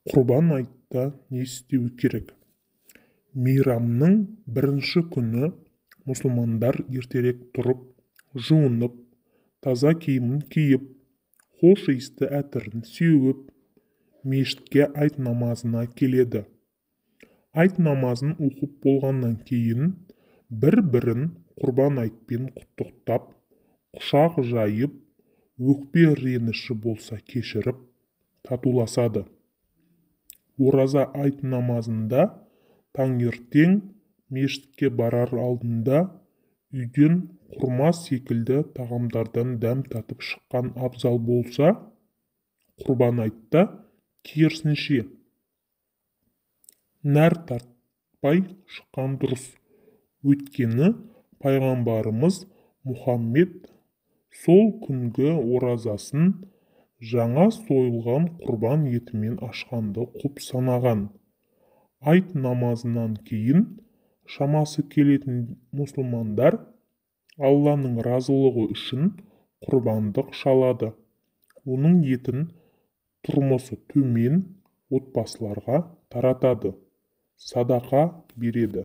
Құрбан айтта не істеу керек? Мейрамның бірінші күні мұсылмандар ертерек тұрып, жуынып, таза киімін киіп, хош иісті әтірін сеуіп, мешітке айт намазына келеді. Айт намазын оқып болғаннан кейін бір-бірін құрбан айтпен құттықтап, құшақ жайып, өкпе реніші болса кешіріп, татуласады. Ораза айт намазында таңертең мешітке барар алдында үйден құрма секілді тағамдардан дәм татып шыққан абзал болса, құрбан айтта керісінше нәр тартпай шыққан дұрыс. Өйткені пайғамбарымыз Мұхаммед сол күнгі оразасын жаңа сойылған құрбан етімен ашқанды құп санаған. Айт намазынан кейін шамасы келетін мұсылмандар Алланың разылығы үшін құрбандық шалады. Оның етін тұрмысы төмен отбасыларға таратады, садақа береді.